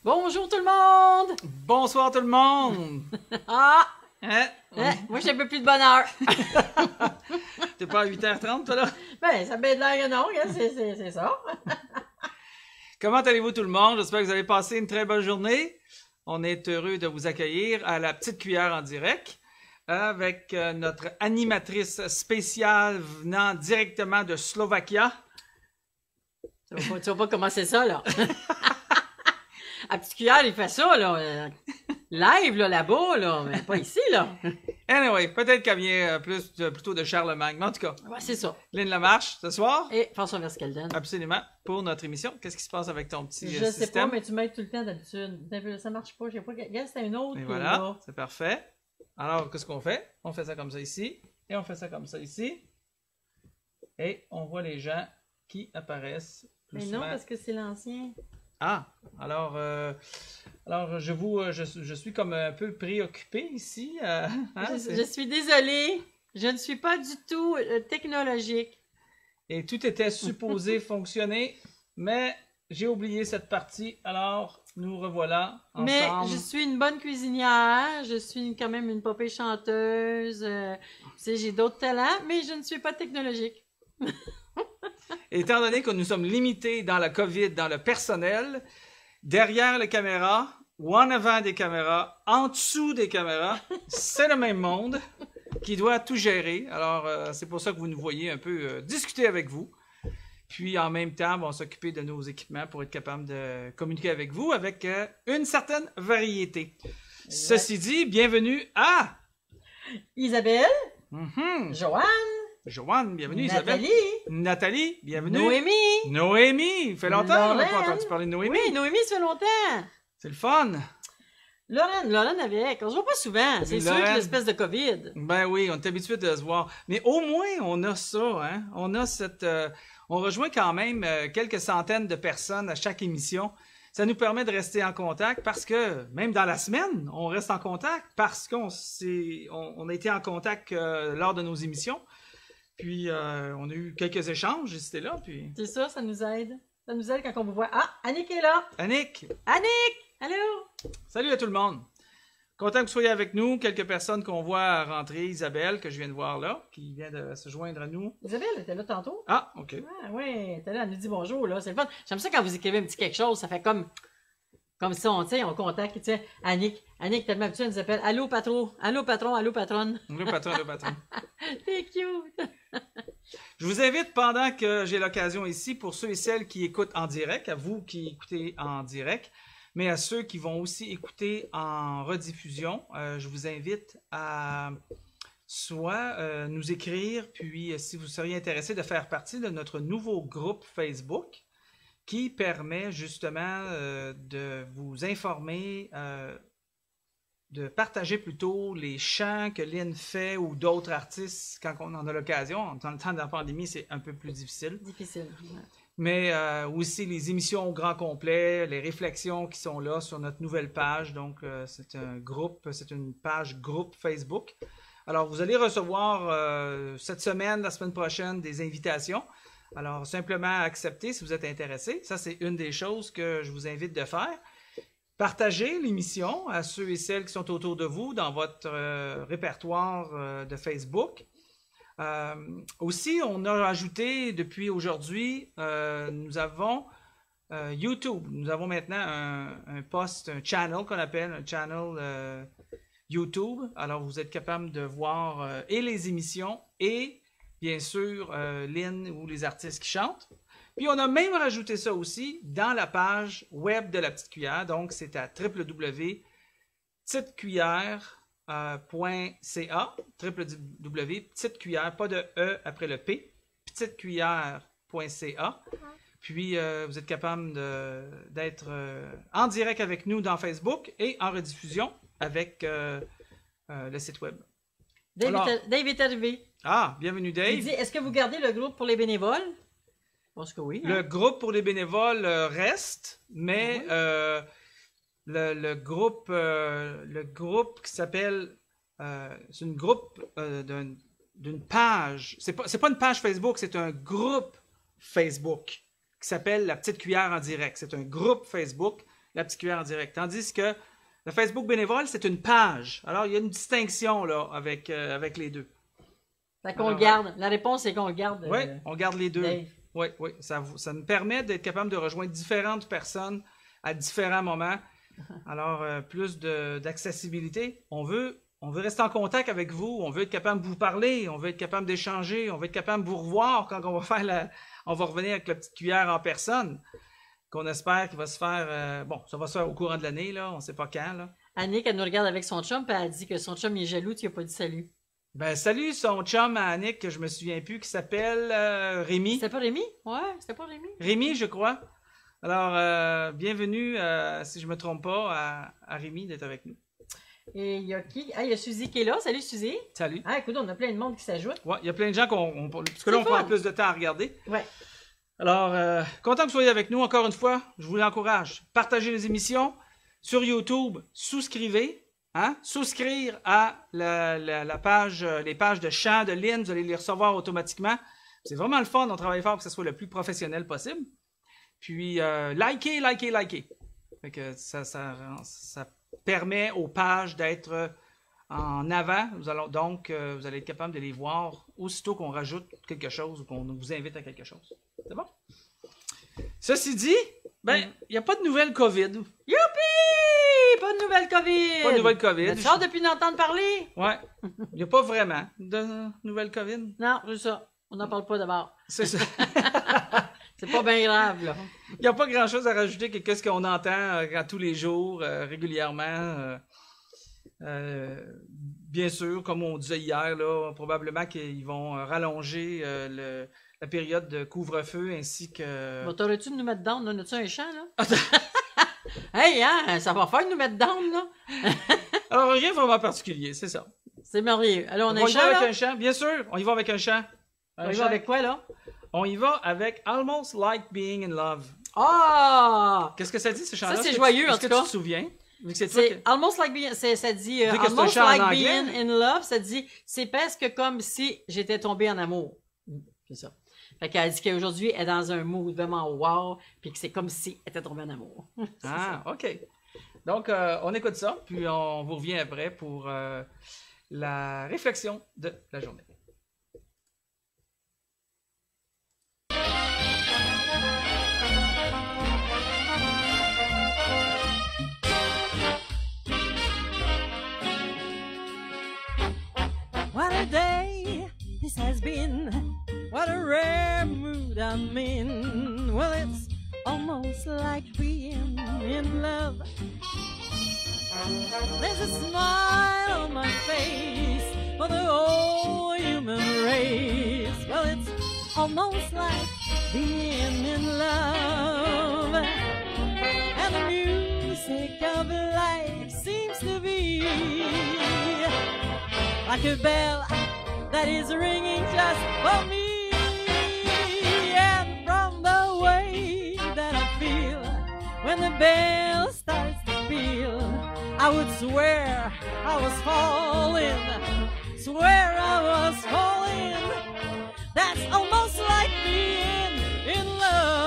Bonjour tout le monde! Bonsoir tout le monde! Ah! Hein? Moi, j'ai un peu plus de bonheur. T'es pas à 8h30 toi là? Ben, ça met de l'air que non, hein, c'est ça. Comment allez-vous tout le monde? J'espère que vous avez passé une très bonne journée. On est heureux de vous accueillir à la petite cuillère en direct avec notre animatrice spéciale venant directement de Slovaquia. Tu vas pas commencer ça, là. À petite cuillère, il fait ça, là. Live, là, là-bas, là, mais pas ici, là. Anyway, peut-être qu'elle vient plutôt de Charlemagne, mais en tout cas. Ouais, c'est ça. Lynn Lamarche, ce soir? Et François Verskelden. Absolument, pour notre émission. Qu'est-ce qui se passe avec ton petit Je sais système? pas, mais tu m'aides tout le temps d'habitude. Ça marche pas, je sais pas. Regarde, c'était une autre. Et qui voilà, est là. c'est parfait. Alors, qu'est-ce qu'on fait? On fait ça comme ça ici, et on fait ça comme ça ici. Et on voit les gens qui apparaissent plus Mais souvent. non, parce que c'est l'ancien. Ah, alors je suis comme un peu préoccupé ici. Hein, Je suis désolée. Je ne suis pas du tout technologique. Et tout était supposé fonctionner, mais j'ai oublié cette partie. Alors, nous revoilà Mais ensemble. je suis une bonne cuisinière, je suis quand même une popée chanteuse, tu sais, j'ai d'autres talents, mais je ne suis pas technologique. Étant donné que nous sommes limités dans la COVID, dans le personnel, derrière les caméras, ou en avant des caméras, en dessous des caméras, c'est le même monde qui doit tout gérer. Alors, c'est pour ça que vous nous voyez un peu discuter avec vous. Puis, en même temps, on va s'occuper de nos équipements pour être capable de communiquer avec vous avec une certaine variété. Exact. Ceci dit, bienvenue à Isabelle, Mhm. Joanne, Joanne, bienvenue Nathalie, Isabelle. Nathalie, bienvenue. Noémie. Noémie, il fait longtemps qu'on n'a pas Lorraine. entendu parler de Noémie. Oui, Noémie, ça fait longtemps. C'est le fun. Lorraine avec, on se voit pas souvent, c'est sûr que Lorraine. l'espèce de COVID. Ben oui, on est habitué de se voir. Mais au moins, on a ça, hein. On a cette... on rejoint quand même quelques centaines de personnes à chaque émission. Ça nous permet de rester en contact parce que, même dans la semaine, on reste en contact parce qu'on a été en contact lors de nos émissions. Puis, on a eu quelques échanges, c'était là. Puis... C'est ça, ça nous aide. Ça nous aide quand on vous voit. Ah, Annick est là. Annick, Annick, allô? salut à tout le monde. Content que vous soyez avec nous. Quelques personnes qu'on voit rentrer. Isabelle, que je viens de voir là, qui vient de se joindre à nous. Isabelle était là tantôt. Ah, OK. Ah ouais, elle était là, elle nous dit bonjour, là, c'est le fun. J'aime ça quand vous écrivez un petit quelque chose, ça fait comme si on, tu sais, on contacte, tu sais, Annick, tellement habituée, elle nous appelle, allô patron, allô patron, allô patronne. Le patron, le patron. C'est cute. Je vous invite, pendant que j'ai l'occasion ici, pour ceux et celles qui écoutent en direct, à vous qui écoutez en direct, mais à ceux qui vont aussi écouter en rediffusion, je vous invite à soit nous écrire, puis si vous seriez intéressé de faire partie de notre nouveau groupe Facebook, qui permet justement de vous informer, de partager plutôt les chants que Lynn fait ou d'autres artistes quand on en a l'occasion. Dans le temps de la pandémie, c'est un peu plus difficile. Difficile. Ouais. Mais aussi les émissions au grand complet, les réflexions qui sont là sur notre nouvelle page. Donc, c'est un groupe, c'est une page groupe Facebook. Alors, vous allez recevoir cette semaine, la semaine prochaine, des invitations. Alors, simplement accepter si vous êtes intéressé. Ça, c'est une des choses que je vous invite de faire. Partagez l'émission à ceux et celles qui sont autour de vous dans votre répertoire de Facebook. Aussi, on a ajouté depuis aujourd'hui, nous avons YouTube. Nous avons maintenant un post, un channel qu'on appelle un channel YouTube. Alors, vous êtes capable de voir et les émissions et, bien sûr, Lynn ou les artistes qui chantent. Puis, on a même rajouté ça aussi dans la page web de La Petite Cuillère. Donc, c'est à www.petitecuillère.ca, www.petitecuillère, pas de E après le P, petitecuillère.ca. Puis, vous êtes capable d'être en direct avec nous dans Facebook et en rediffusion avec le site web. Dave est arrivé. Ah, bienvenue Dave. Il dit, est-ce que vous gardez le groupe pour les bénévoles? Je pense que oui. Hein? Le groupe pour les bénévoles reste, mais Oui. le groupe qui s'appelle, c'est une groupe d'une page. C'est pas une page Facebook, c'est un groupe Facebook qui s'appelle La Petite Cuillère en direct. C'est un groupe Facebook la petite cuillère en direct. Tandis que le Facebook bénévole, c'est une page. Alors, il y a une distinction là avec les deux. Fait qu'on garde. La réponse, c'est qu'on garde. Oui, on garde les deux. Dave. Oui, oui. Ça nous permet d'être capable de rejoindre différentes personnes à différents moments. Alors, plus d'accessibilité. On veut rester en contact avec vous. On veut être capable de vous parler. On veut être capable d'échanger. On veut être capable de vous revoir quand on va on va revenir avec la petite cuillère en personne. Qu'on espère qu'il va se faire... bon, ça va se faire au courant de l'année, là. On ne sait pas quand, là. Annick, elle nous regarde avec son chum, puis elle dit que son chum il est jaloux, tu n'as pas dit salut. Ben, salut son chum à Annick, que je me souviens plus, qui s'appelle Rémi. C'était pas Rémi? Ouais, c'était pas Rémi. Rémi, je crois. Alors, bienvenue, si je me trompe pas, à Rémi d'être avec nous. Et il y a qui? Ah, il y a Suzy qui est là. Salut Suzy. Salut. Ah, écoute, on a plein de monde qui s'ajoute. Ouais, il y a plein de gens parce que là, on prend plus de temps à regarder. Ouais. Alors, content que vous soyez avec nous encore une fois. Je vous l'encourage. Partagez les émissions sur YouTube. Souscrivez. Hein? Souscrire à la page, les pages de chant de Lynn. Vous allez les recevoir automatiquement. C'est vraiment le fun. On travaille fort pour que ce soit le plus professionnel possible. Puis, likez. Fait que ça permet aux pages d'être en avant. Vous allez être capable de les voir aussitôt qu'on rajoute quelque chose ou qu'on vous invite à quelque chose. C'est bon? Ceci dit, il n'y a pas de nouvelle COVID. Youpi! Pas de nouvelle COVID! Pas de nouvelle COVID. Tu hâte depuis d'entendre parler? Ouais. Il n'y a pas vraiment de nouvelle COVID. Non, c'est ça. On n'en parle pas d'abord. C'est ça. C'est pas bien grave, là. Il n'y a pas grand-chose à rajouter que ce qu'on entend à tous les jours, régulièrement. Bien sûr, comme on disait hier, là, probablement qu'ils vont rallonger la période de couvre-feu ainsi que... Bon, t'aurais-tu de nous mettre down, là? As-tu un champ, là? Hey, hein? Ça va faire de nous mettre down, là? Alors, rien vraiment particulier, c'est ça. C'est merveilleux. Alors, on a On un y chant, va avec là? un chant, bien sûr. On y va avec un chant. On y va avec quoi, là? On y va avec Almost Like Being in Love. Ah! Qu'est-ce que ça dit, ce chant-là? Ça, c'est joyeux, en tout cas. Est-ce que tu te souviens? C'est almost like being, ça dit que c'est un almost chant en like anglais. being in love, ça dit c'est presque comme si j'étais tombée en amour. C'est ça. Fait qu'elle dit qu'aujourd'hui elle est dans un mood vraiment wow, puis que c'est comme si elle était tombée en amour. Ah, ok. Donc on écoute ça, puis on vous revient après pour la réflexion de la journée. What a day this has been. What a rare mood I'm in. Well, it's almost like being in love. There's a smile on my face for the whole human race. Well, it's almost like being in love. And the music of life seems to be like a bell that is ringing just for me. And from the way that I feel when the bell starts to peal, I would swear I was falling, swear I was falling. That's almost like being in love.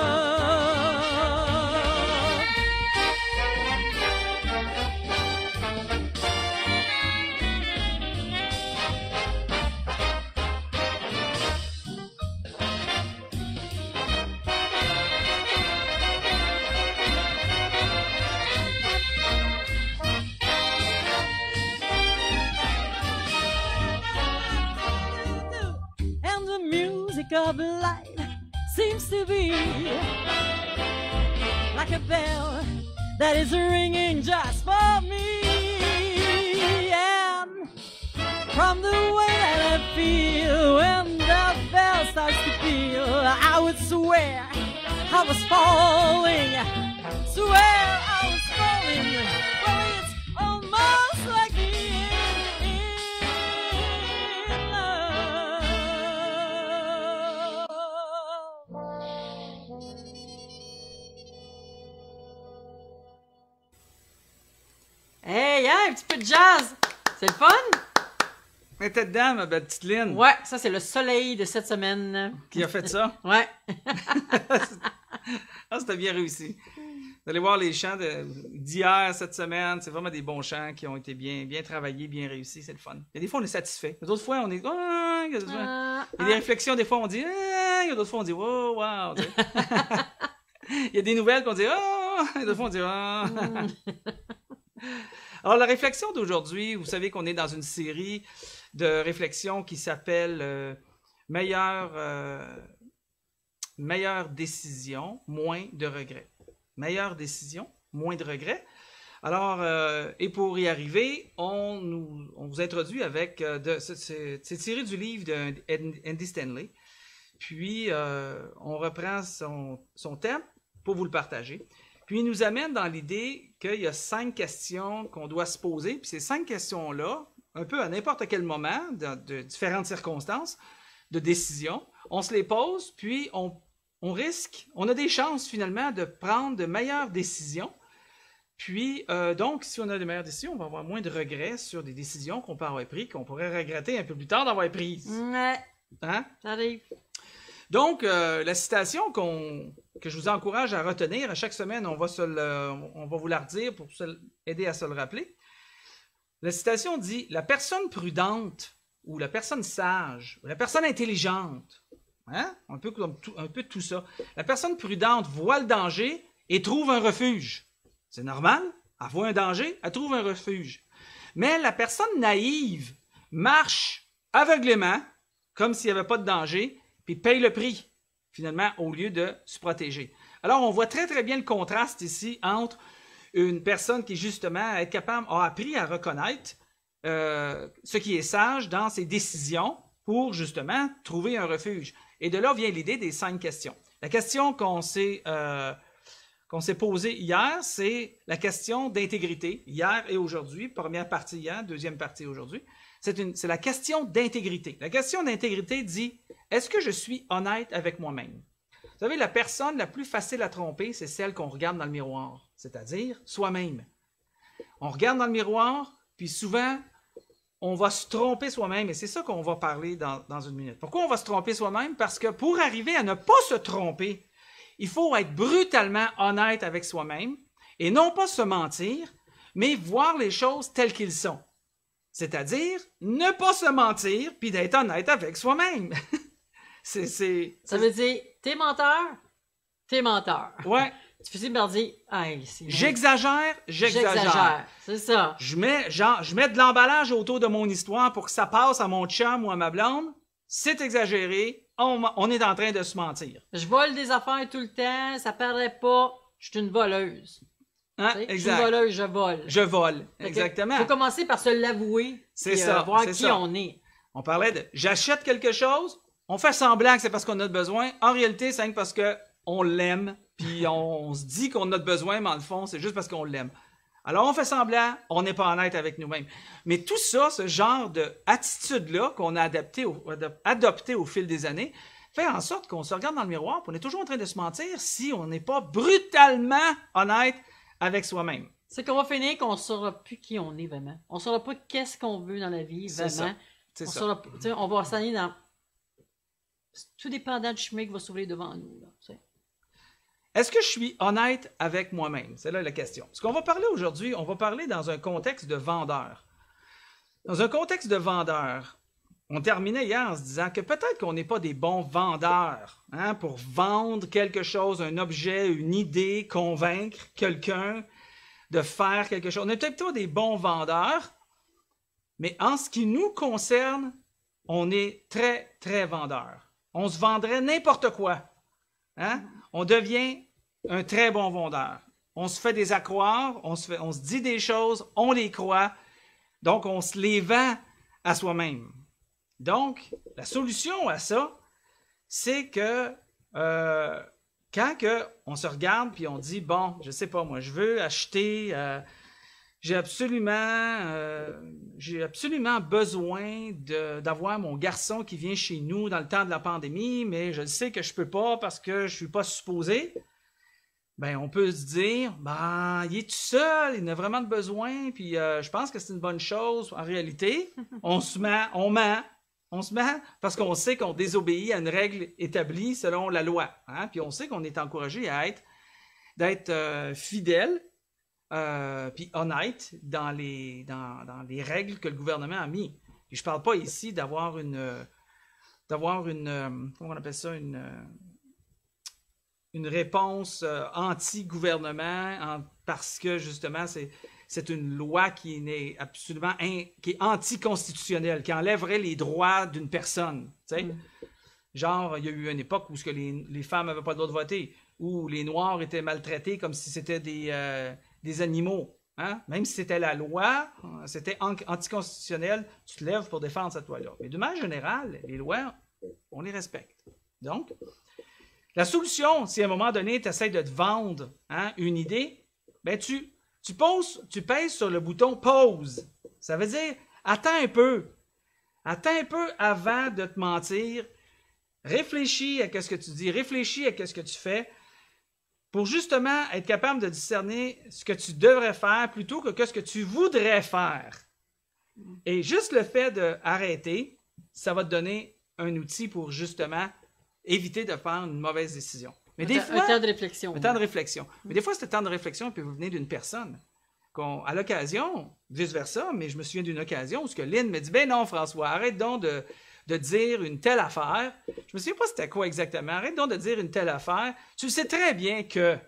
And the music of life seems to be like a bell that is ringing just for me. And from the way that I feel when the bell starts to peal, I would swear I was falling, swear I was falling. Well, it's almost like being in love. Hey, yeah, un petit peu de jazz. C'est le fun? Mais t'es dedans, ma belle petite Lynn. Ouais, ça c'est le soleil de cette semaine. Qui a fait ça? Ouais. Ah, c'était bien réussi. Vous allez voir les chants d'hier, cette semaine. C'est vraiment des bons chants qui ont été bien travaillés, bien réussis. C'est le fun. Et des fois, on est satisfait. D'autres fois, on est... Ah, il y a des réflexions. Des fois, on dit... Ah, il y a d'autres fois, on dit... Oh, wow! Il y a des nouvelles qu'on dit... Oh! Et d'autres fois, on dit... Ah! Alors, la réflexion d'aujourd'hui, vous savez qu'on est dans une série de réflexions qui s'appelle meilleure décision, moins de regrets. Meilleure décision, moins de regrets. Alors, et pour y arriver, on vous introduit avec... c'est tiré du livre d'Andy Stanley. Puis, on reprend son thème pour vous le partager. Puis, il nous amène dans l'idée qu'il y a 5 questions qu'on doit se poser. Puis, ces 5 questions-là, un peu à n'importe quel moment, de différentes circonstances de décision, on se les pose, puis on a des chances finalement de prendre de meilleures décisions. Puis, donc, si on a de meilleures décisions, on va avoir moins de regrets sur des décisions qu'on peut avoir prises, qu'on pourrait regretter un peu plus tard d'avoir prises. Ouais. Hein? Ça arrive. Donc, la citation que je vous encourage à retenir, à chaque semaine, on va vous la redire pour aider à se le rappeler. La citation dit « La personne prudente ou la personne sage, ou la personne intelligente, hein? un peu tout ça, la personne prudente voit le danger et trouve un refuge. C'est normal, elle voit un danger, elle trouve un refuge. Mais la personne naïve marche aveuglément, comme s'il n'y avait pas de danger, puis paye le prix, finalement, au lieu de se protéger. Alors, on voit très, très bien le contraste ici entre une personne qui, justement, a appris à reconnaître ce qui est sage dans ses décisions pour, justement, trouver un refuge. Et de là vient l'idée des 5 questions. La question qu'on s'est posée hier, c'est la question d'intégrité. Hier et aujourd'hui, première partie hier, deuxième partie aujourd'hui. C'est la question d'intégrité. La question d'intégrité dit, est-ce que je suis honnête avec moi-même? Vous savez, la personne la plus facile à tromper, c'est celle qu'on regarde dans le miroir, c'est-à-dire soi-même. On regarde dans le miroir, puis souvent, on va se tromper soi-même, et c'est ça qu'on va parler dans une minute. Pourquoi on va se tromper soi-même? Parce que pour arriver à ne pas se tromper, il faut être brutalement honnête avec soi-même, et non pas se mentir, mais voir les choses telles qu'elles sont. C'est-à-dire, ne pas se mentir, puis d'être honnête avec soi-même. Ça veut dire, t'es menteur. Ouais. Tu finis par dire, hey, j'exagère. C'est ça. Je mets de l'emballage autour de mon histoire pour que ça passe à mon chum ou à ma blonde. C'est exagéré. On est en train de se mentir. Je vole des affaires tout le temps. Ça paraît pas. Je suis une voleuse. Hein? Exact. Je suis une voleuse, je vole. Je vole, exactement. Il faut commencer par se l'avouer. C'est ça. Voir qui on est. On parlait de j'achète quelque chose. On fait semblant que c'est parce qu'on a besoin. En réalité, c'est parce qu'on l'aime, puis on se dit qu'on a besoin, mais en le fond, c'est juste parce qu'on l'aime. Alors, on fait semblant, on n'est pas honnête avec nous-mêmes. Mais tout ça, ce genre d'attitude-là qu'on a adopté au fil des années, fait en sorte qu'on se regarde dans le miroir, puis on est toujours en train de se mentir si on n'est pas brutalement honnête avec soi-même. C'est qu'on va finir qu'on ne saura plus qui on est vraiment. On ne saura pas qu'est-ce qu'on veut dans la vie, vraiment. C'est ça. On va s'en aller dans... Tout dépendant du chemin qui va s'ouvrir devant nous. Est-ce que je suis honnête avec moi-même? C'est là la question. Ce qu'on va parler aujourd'hui, on va parler dans un contexte de vendeur. Dans un contexte de vendeur, on terminait hier en se disant que peut-être qu'on n'est pas des bons vendeurs pour vendre quelque chose, un objet, une idée, convaincre quelqu'un de faire quelque chose. On n'est peut-être pas des bons vendeurs, mais en ce qui nous concerne, on est très, très vendeurs. On se vendrait n'importe quoi. On devient un très bon vendeur. On se fait des accroires, on se dit des choses, on les croit, donc on se les vend à soi-même. Donc, la solution à ça, c'est que quand on se regarde puis on dit, bon, je sais pas moi, je veux acheter... J'ai absolument besoin d'avoir mon garçon qui vient chez nous dans le temps de la pandémie, mais je sais que je peux pas parce que je suis pas supposé. Ben, on peut se dire, il est tout seul, il en a vraiment besoin, puis je pense que c'est une bonne chose. En réalité, on ment parce qu'on sait qu'on désobéit à une règle établie selon la loi. Puis on sait qu'on est encouragé à être fidèle puis honnête dans les règles que le gouvernement a mis. Puis je parle pas ici d'avoir une comment on appelle ça, une réponse anti-gouvernement parce que justement c'est une loi qui est absolument qui est anticonstitutionnelle, qui enlèverait les droits d'une personne. Tu sais? Genre, il y a eu une époque où les femmes n'avaient pas le droit de voter, où les Noirs étaient maltraités comme si c'était des animaux. Hein? Même si c'était la loi, c'était anticonstitutionnel, tu te lèves pour défendre cette loi-là. Mais de manière générale, les lois, on les respecte. Donc, la solution, si à un moment donné, tu essaies de te vendre une idée, ben tu pèses sur le bouton « Pause ». Ça veut dire, attends un peu avant de te mentir, réfléchis à ce que tu dis, réfléchis à ce que tu fais, pour justement être capable de discerner ce que tu devrais faire plutôt que ce que tu voudrais faire. Et juste le fait d'arrêter, ça va te donner un outil pour justement éviter de faire une mauvaise décision. Mais des fois, un temps de réflexion. Un temps de réflexion. Mais des fois, ce temps de réflexion peut venir d'une personne. À l'occasion, vice-versa, mais je me souviens d'une occasion où Lynn me dit « Ben non, François, arrête donc de dire une telle affaire. » Je me souviens pas c'était quoi exactement. « Arrête donc de dire une telle affaire. Tu sais très bien que... »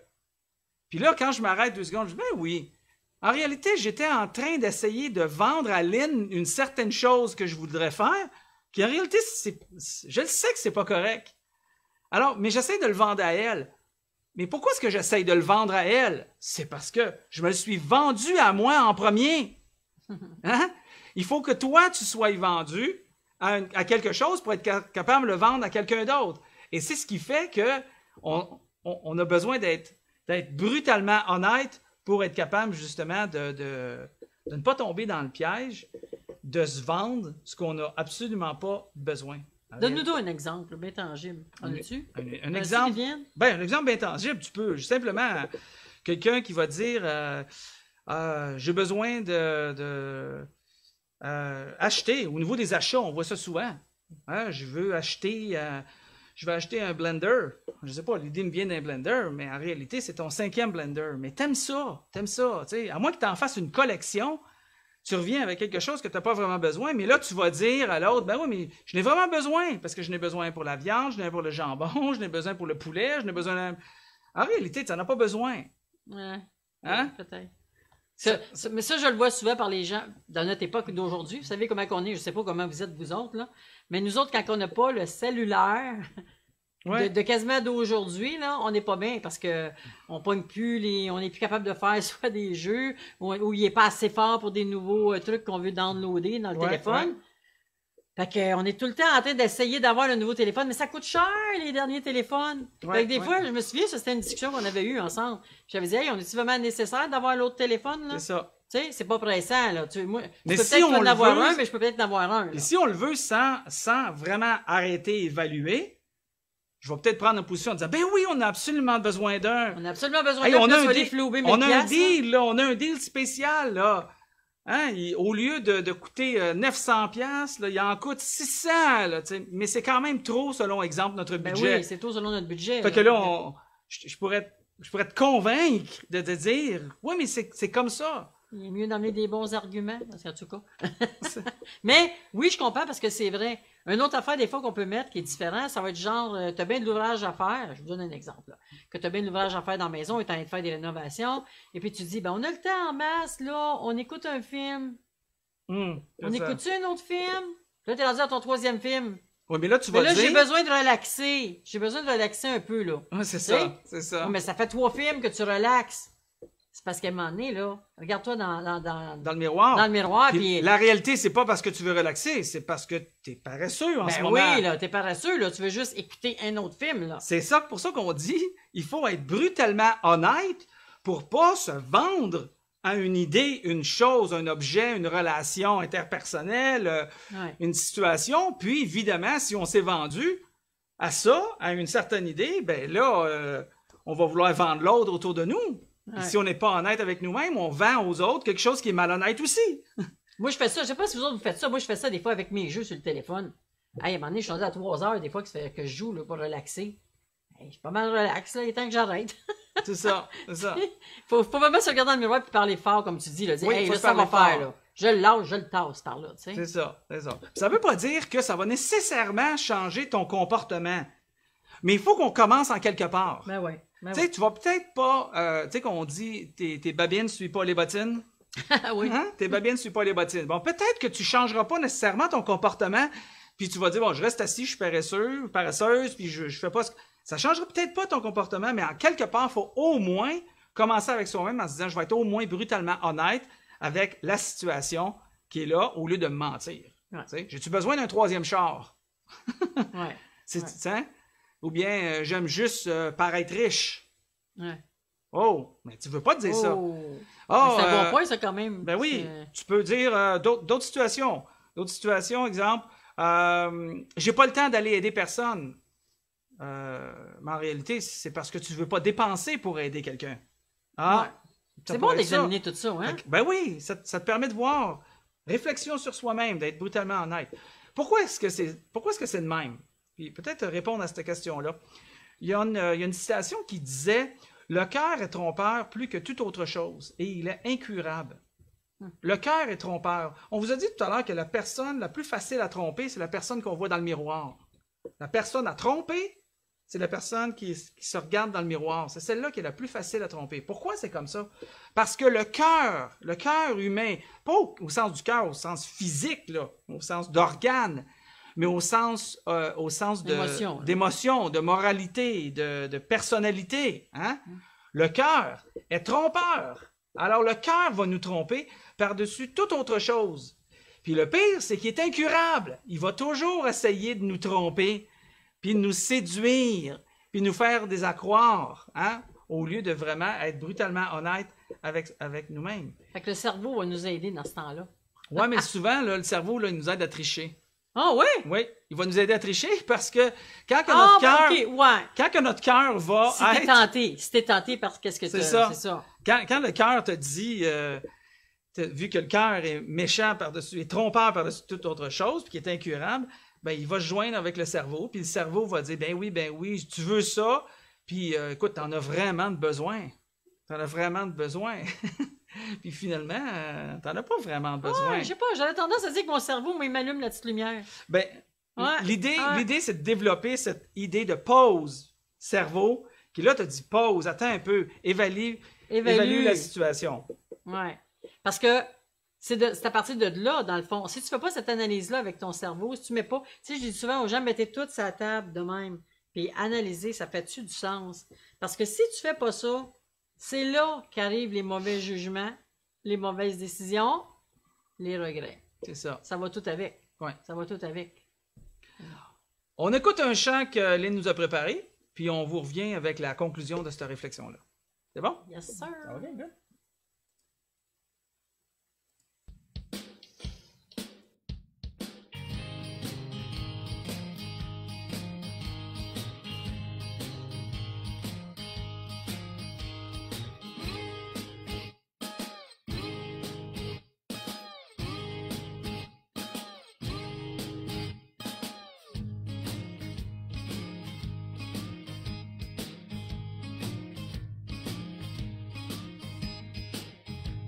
Puis là, quand je m'arrête 2 secondes, je dis « Ben oui. » En réalité, j'étais en train d'essayer de vendre à Lynn une certaine chose que je voudrais faire, qui en réalité, je le sais que c'est pas correct. Alors, mais j'essaie de le vendre à elle. Mais pourquoi est-ce que j'essaie de le vendre à elle? C'est parce que je me le suis vendu à moi en premier. Hein? Il faut que toi, tu sois vendu à quelque chose pour être capable de le vendre à quelqu'un d'autre. Et c'est ce qui fait qu'on a besoin d'être brutalement honnête pour être capable justement de ne pas tomber dans le piège de se vendre ce qu'on n'a absolument pas besoin. Donne-nous un exemple bien tangible. En as-tu? Un exemple. Un exemple bien tangible, tu peux simplement quelqu'un qui va dire j'ai besoin acheter. Au niveau des achats, on voit ça souvent. Hein, je vais acheter un blender. Je ne sais pas, l'idée me vient d'un blender, mais en réalité, c'est ton 5e blender. Mais t'aimes ça. T'sais, à moins que tu en fasses une collection, tu reviens avec quelque chose que tu n'as pas vraiment besoin, mais là, tu vas dire à l'autre, ben oui, mais je n'ai vraiment besoin, parce que je n'ai besoin pour la viande, je n'ai besoin pour le jambon, je n'ai besoin pour le poulet, je n'ai besoin... En réalité, tu n'en as pas besoin. Ouais, hein? Peut-être. Mais ça, je le vois souvent par les gens dans notre époque d'aujourd'hui. Vous savez comment on est, je ne sais pas comment vous êtes vous autres, là. Mais nous autres, quand on n'a pas le cellulaire... Ouais. De quasiment d'aujourd'hui, là, on n'est pas bien parce que on pogne plus on n'est plus capable de faire soit des jeux où il n'est pas assez fort pour des nouveaux trucs qu'on veut downloader dans le téléphone. Ouais. Fait qu'on est tout le temps en train d'essayer d'avoir le nouveau téléphone, mais ça coûte cher, les derniers téléphones. Fait que des fois, je me souviens, ça c'était une discussion qu'on avait eue ensemble. J'avais dit, hey, on est-tu vraiment nécessaire d'avoir l'autre téléphone, là? C'est ça. Tu sais, c'est pas pressant, là. Moi, mais je peux si peut-être on en avoir veut, un, mais je peux peut-être en avoir un. Et si on le veut sans vraiment arrêter et évaluer, je vais peut-être prendre une position en disant, ben oui, on a absolument besoin d'un. On a absolument besoin d'un. On a un deal spécial, là. Hein? Au lieu de coûter 900$, là, il en coûte 600$, là, mais c'est quand même trop selon, exemple, notre budget. Oui, c'est trop selon notre budget. Fait que là, je pourrais te convaincre de te dire, oui, mais c'est comme ça. Il est mieux d'amener des bons arguments, en tout cas. Mais oui, je comprends parce que c'est vrai. Une autre affaire, des fois, qu'on peut mettre qui est différent, ça va être genre, tu as bien de l'ouvrage à faire. Je vous donne un exemple. Là. Que tu as bien de l'ouvrage à faire dans la maison et tu as envie de faire des rénovations. Et puis tu dis, ben, on a le temps en masse, là, on écoute un film. On écoute-tu un autre film? Là, tu es rendu à ton 3e film. Oui, mais là, tu vas dire... j'ai besoin de relaxer. J'ai besoin de relaxer un peu, là. Ouais, c'est ça. Ouais, mais ça fait 3 films que tu relaxes. C'est parce qu'à un moment donné, là, regarde-toi dans le miroir. Dans le miroir. Puis la réalité, c'est pas parce que tu veux relaxer, c'est parce que t'es paresseux en ce moment. Oui, là, t'es paresseux, là. Tu veux juste écouter un autre film, là. C'est ça, pour ça qu'on dit, il faut être brutalement honnête pour pas se vendre à une idée, une chose, un objet, une relation interpersonnelle, une situation. Puis, évidemment, si on s'est vendu à ça, à une certaine idée, ben là, on va vouloir vendre l'autre autour de nous. Ouais. Si on n'est pas honnête avec nous-mêmes, on vend aux autres quelque chose qui est malhonnête aussi. Moi, je fais ça. Je sais pas si vous autres vous faites ça. Moi, je fais ça des fois avec mes jeux sur le téléphone. Hey, à un moment donné, je suis rendu à 3 heures des fois que je joue là, pour relaxer. Hey, je suis pas mal relax, là, il est temps que j'arrête. C'est ça, c'est ça. Faut vraiment se regarder dans le miroir et parler fort, comme tu dis. Là. Dire, Oui, hey, faut là, se ça va parler faire. fort. Là. Je le lâche, je le tasse par là. Tu sais. C'est ça, c'est ça. Ça veut pas dire que ça va nécessairement changer ton comportement. Mais il faut qu'on commence en quelque part. Ben ouais. Ben Tu sais, tu vas peut-être pas... tu sais qu'on dit tes babines ne suivent pas les bottines. oui. Hein? Tes babines ne suivent pas les bottines. Bon, peut-être que tu changeras pas nécessairement ton comportement, puis tu vas dire, bon, je reste assis, je suis paresseux, paresseuse, puis je fais pas... Ça changera peut-être pas ton comportement, mais en quelque part, il faut au moins commencer avec soi-même en se disant, je vais être au moins brutalement honnête avec la situation qui est là, au lieu de me mentir. Ouais. Tu sais, j'ai-tu besoin d'un troisième char? Ouais. C'est, Ouais. tu sais? Ou bien, j'aime juste paraître riche. Ouais. Oh, mais tu veux pas dire ça. Oh. Oh, C'est un bon point, ça, quand même. Ben oui, C'est- tu peux dire d'autres situations. D'autres situations, exemple, j'ai pas le temps d'aller aider personne. Mais en réalité, c'est parce que tu veux pas dépenser pour aider quelqu'un. Ah, Ouais. ça C'est bon pourrait être ça. d'examiner tout ça, hein? Ben oui, ça te permet de voir. Réflexion sur soi-même, d'être brutalement honnête. Pourquoi est-ce que c'est de même? Puis peut-être répondre à cette question-là. Il y a une citation qui disait « Le cœur est trompeur plus que toute autre chose, et il est incurable. » Le cœur est trompeur. On vous a dit tout à l'heure que la personne la plus facile à tromper, c'est la personne qu'on voit dans le miroir. La personne à tromper, c'est la personne qui se regarde dans le miroir. C'est celle-là qui est la plus facile à tromper. Pourquoi c'est comme ça? Parce que le cœur humain, pas au sens du cœur, au sens physique, là, au sens d'organe, mais au sens D'émotion, d'émotion, de moralité, de personnalité. Hein? Le cœur est trompeur. Alors le cœur va nous tromper par-dessus toute autre chose. Puis le pire, c'est qu'il est incurable. Il va toujours essayer de nous tromper, puis de nous séduire, puis nous faire des accroire, hein? Au lieu de vraiment être brutalement honnête avec nous-mêmes. Fait que le cerveau va nous aider dans ce temps-là. Ouais, mais souvent, là, le cerveau, là, il nous aide à tricher. Ah oui? Oui, il va nous aider à tricher parce que quand que notre cœur, OK, ouais. quand que notre cœur va Si t'es tenté par qu'est-ce que C'est tu ça. C'est ça. quand le cœur te dit, vu que le cœur est méchant par-dessus, est trompeur par-dessus toute autre chose, puis qui est incurable, ben il va se joindre avec le cerveau, puis le cerveau va dire, ben oui, tu veux ça, puis écoute, t'en as vraiment de besoin. T'en as vraiment de besoin. Puis finalement, t'en as pas vraiment besoin. Ouais, je sais pas, j'avais tendance à dire que mon cerveau, moi, il m'allume la petite lumière. Ben, Ouais, l'idée, c'est de développer cette idée de pause cerveau, qui là te dit pause, attends un peu, évalue la situation. Ouais. Parce que c'est à partir de là, dans le fond. Si tu fais pas cette analyse-là avec ton cerveau, si tu mets pas. Tu sais, je dis souvent aux gens, mettez tout sur la table de même. Puis analyser, ça fait-tu du sens? Parce que si tu fais pas ça, c'est là qu'arrivent les mauvais jugements, les mauvaises décisions, les regrets. C'est ça. Ça va tout avec. Ouais. Ça va tout avec. On écoute un chant que Lynn nous a préparé, puis on vous revient avec la conclusion de cette réflexion-là. C'est bon? Yes, sir. Ça va bien, good.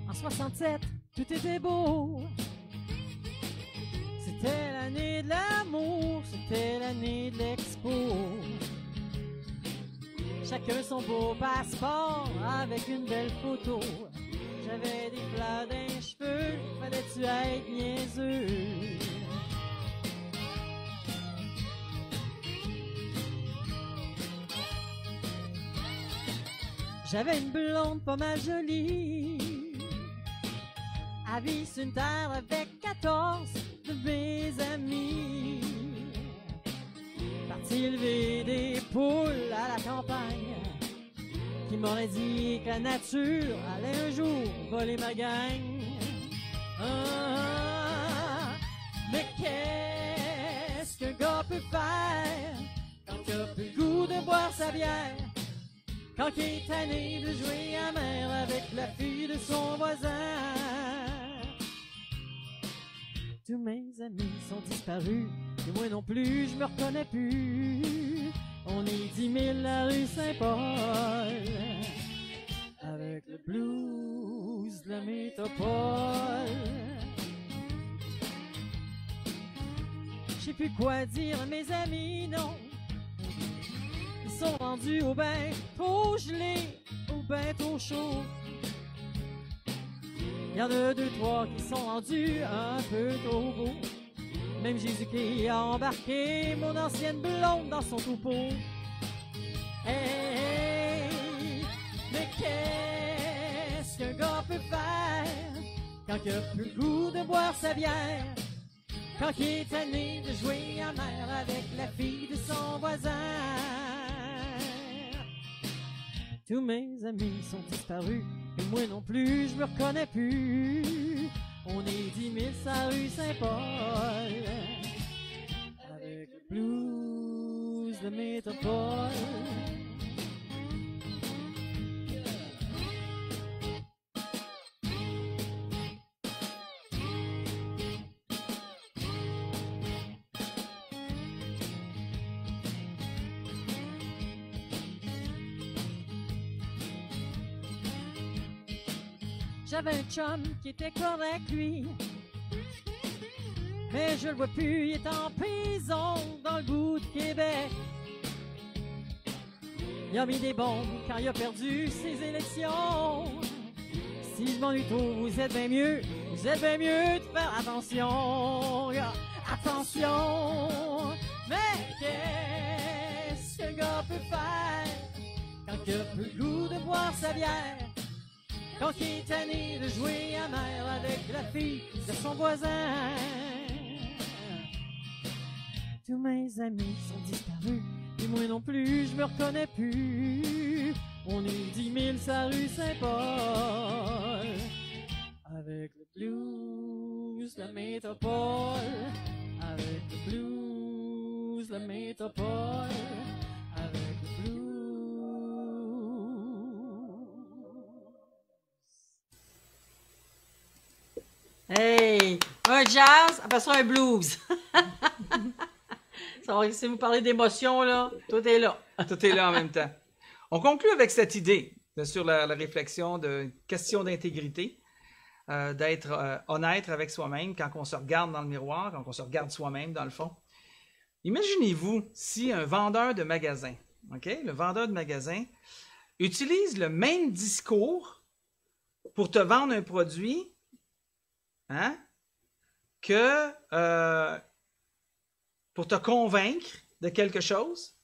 En 67, tout était beau. C'était l'année de l'amour, c'était l'année de l'expo. Chacun son beau passeport avec une belle photo. J'avais des fleurs dans les cheveux, fallait-tu être niaiseux? J'avais une blonde pas mal jolie. Elle vit sur une terre avec 14 de mes amis. Parti élever des poules à la campagne, qui m'aurait dit que la nature allait un jour voler ma gang. Ah, mais qu'est-ce qu'un gars peut faire quand il a plus le goût de boire sa bière? Quand il est tanné de jouer à mer avec la fille de son voisin. Tous mes amis sont disparus, et moi non plus, je me reconnais plus. On est 10 000 à rue Saint-Paul. blues de la métropole. Je sais plus quoi dire à mes amis, non. Ils sont rendus au bain trop gelé, au bain trop chaud. Il y en a 2, 3 qui sont rendus un peu trop beaux. Même Jésus-Christ a embarqué mon ancienne blonde dans son troupeau. Hey, mais qu'est-ce qu'un gars peut faire quand il a plus le goût de boire sa bière? Quand il est tanné de jouer à mer avec la fille de son voisin. Tous mes amis sont disparus, et moi non plus, je me reconnais plus. On est 10 000 sur la rue Saint-Paul, avec le blues de métropole. J'avais un chum qui était correct, lui. Mais je le vois plus, il est en prison dans le bout de Québec. Il a mis des bombes quand il a perdu ses élections. Si je m'ennuie trop, vous êtes bien mieux de faire attention. Attention. Mais qu'est-ce qu'un gars peut faire quand il a plus le goût de boire sa bière? Quand il est tanné de jouer à mer avec la fille de son voisin. Tous mes amis sont disparus, et moi non plus, je me reconnais plus. On est 10 000 sur la rue Saint-Paul, avec le blues, la métropole. Avec le blues, la métropole. Avec le blues. Hey! Un jazz, après ça, un blues. Ça va, si vous parlez d'émotion, là, tout est là. Tout est là en même temps. On conclut avec cette idée sur la réflexion de question d'intégrité, d'être honnête avec soi-même quand on se regarde dans le miroir, quand on se regarde soi-même dans le fond. Imaginez-vous si un vendeur de magasin, okay, le vendeur de magasin, utilise le même discours pour te vendre un produit, hein, que pour te convaincre de quelque chose,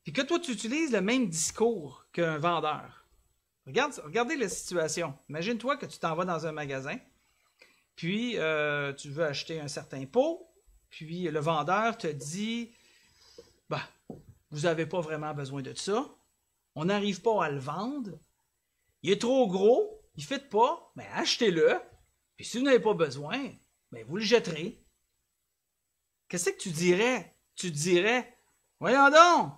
puis que toi, tu utilises le même discours qu'un vendeur. Regardez la situation. Imagine-toi que tu t'en vas dans un magasin, puis tu veux acheter un certain pot, puis le vendeur te dit « Ben, vous n'avez pas vraiment besoin de ça, on n'arrive pas à le vendre, il est trop gros, il ne fit pas, mais achetez-le, puis si vous n'avez pas besoin, ben vous le jetterez. » Qu'est-ce que tu dirais? Tu dirais « Voyons donc,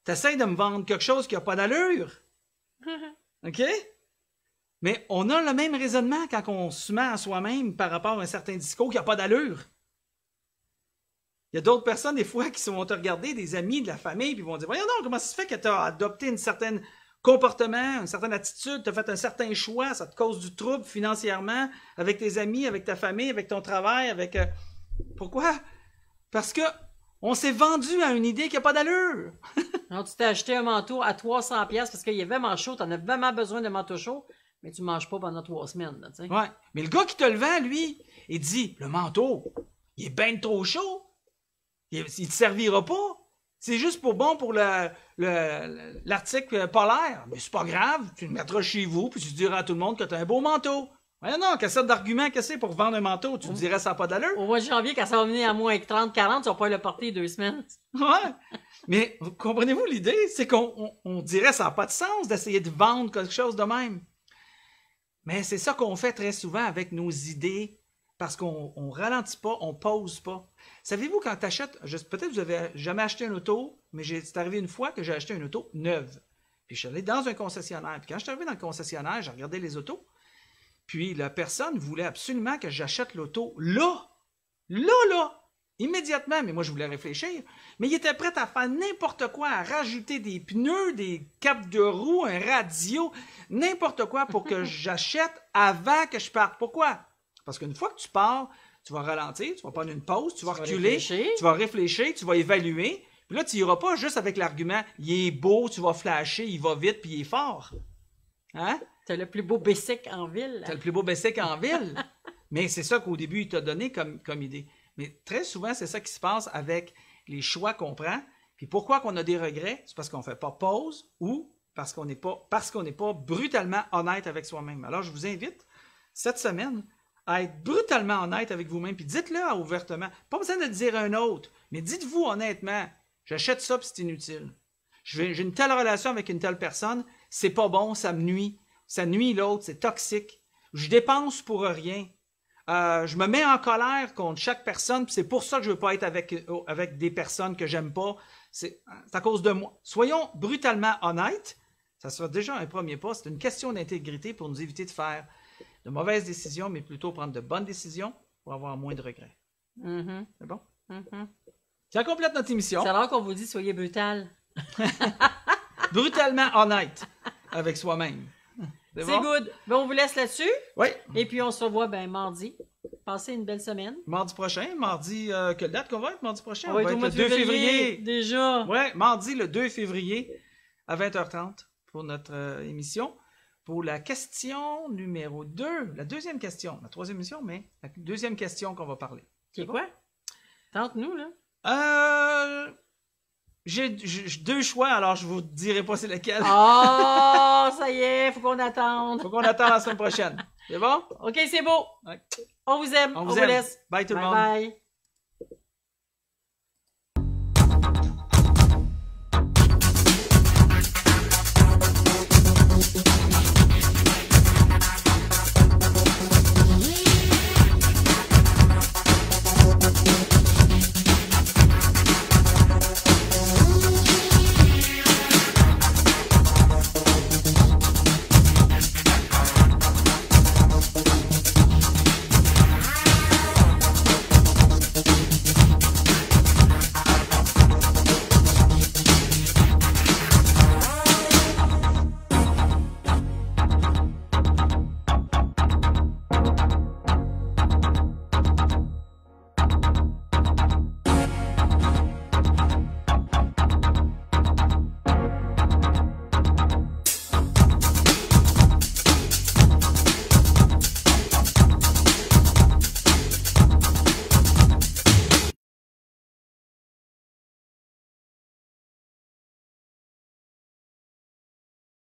t'essayes de me vendre quelque chose qui n'a pas d'allure. » OK? Mais on a le même raisonnement quand on se met à soi-même par rapport à un certain discours qui n'a pas d'allure. Il y a d'autres personnes, des fois, qui vont te regarder, des amis, de la famille, puis vont dire « Voyons donc, comment ça se fait que tu as adopté un certain comportement, une certaine attitude, tu as fait un certain choix, ça te cause du trouble financièrement, avec tes amis, avec ta famille, avec ton travail, avec... Pourquoi? Parce que on s'est vendu à une idée qui n'a pas d'allure. Alors, tu t'es acheté un manteau à 300$ parce qu'il est vraiment chaud, tu en as vraiment besoin de manteau chaud, mais tu ne manges pas pendant 3 semaines. Là, ouais. Mais le gars qui te le vend, lui, il dit, le manteau, il est bien trop chaud. Il ne te servira pas. C'est juste pour l'article polaire. Mais c'est pas grave, tu le mettras chez vous, puis tu diras à tout le monde que tu as un beau manteau. Ouais, non, quelle sorte d'argument que c'est pour vendre un manteau? Tu te dirais ça n'a pas d'allure? Au mois de janvier, quand ça va venir à moins 30-40, tu vas pas le porter 2 semaines. Ouais. Mais comprenez-vous l'idée? C'est qu'on dirait que ça n'a pas de sens d'essayer de vendre quelque chose de même. Mais c'est ça qu'on fait très souvent avec nos idées, parce qu'on ralentit pas, on pose pas. Savez-vous, quand tu achètes, peut-être que vous n'avez jamais acheté une auto, mais c'est arrivé une fois que j'ai acheté une auto neuve. Puis je suis allé dans un concessionnaire. Puis quand je suis arrivé dans le concessionnaire, j'ai regardé les autos. Puis la personne voulait absolument que j'achète l'auto là. immédiatement, mais moi je voulais réfléchir, mais il était prêt à faire n'importe quoi, à rajouter des pneus, des capes de roue, un radio, n'importe quoi pour que j'achète avant que je parte. Pourquoi? Parce qu'une fois que tu pars, tu vas ralentir, tu vas prendre une pause, tu vas reculer, tu vas réfléchir, tu vas évaluer. Puis là, tu n'iras pas juste avec l'argument « il est beau, tu vas flasher, il va vite, puis il est fort ». Hein? T'as le plus beau Bessic en ville. T'as le plus beau Bessic en ville. Mais c'est ça qu'au début, il t'a donné comme idée. Mais très souvent, c'est ça qui se passe avec les choix qu'on prend. Puis pourquoi qu'on a des regrets? C'est parce qu'on ne fait pas pause ou parce qu'on n'est pas brutalement honnête avec soi-même. Alors, je vous invite, cette semaine, à être brutalement honnête avec vous-même. Puis dites-le ouvertement. Pas besoin de le dire à un autre, mais dites-vous honnêtement, j'achète ça puis c'est inutile. J'ai une telle relation avec une telle personne, c'est pas bon, ça me nuit. Ça nuit l'autre, c'est toxique. Je dépense pour rien. Je me mets en colère contre chaque personne, puis c'est pour ça que je ne veux pas être avec des personnes que j'aime pas. C'est à cause de moi. Soyons brutalement honnêtes. Ça sera déjà un premier pas. C'est une question d'intégrité pour nous éviter de faire de mauvaises décisions, mais plutôt prendre de bonnes décisions pour avoir moins de regrets. Mm-hmm. C'est bon? Mm-hmm. Ça complète notre émission. C'est alors qu'on vous dit soyez brutal. Brutalement honnête avec soi-même. C'est bon? Good. Ben, on vous laisse là-dessus. Oui. Et puis, on se revoit mardi. Passez une belle semaine. Mardi prochain. Quelle date qu'on va être mardi prochain? On va être le 2 février. Déjà. Oui, mardi le 2 février à 20h30 pour notre émission. Pour la question numéro 2, la deuxième question, la troisième émission, mais la deuxième question qu'on va parler. C'est quoi? Tente-nous, là. J'ai 2 choix, alors je vous dirai pas c'est lequel. Oh, ça y est, faut qu'on attende. Faut qu'on attende la semaine prochaine. C'est bon? OK, c'est beau. Ouais. On vous aime. On vous laisse. Bye tout le monde. Bye.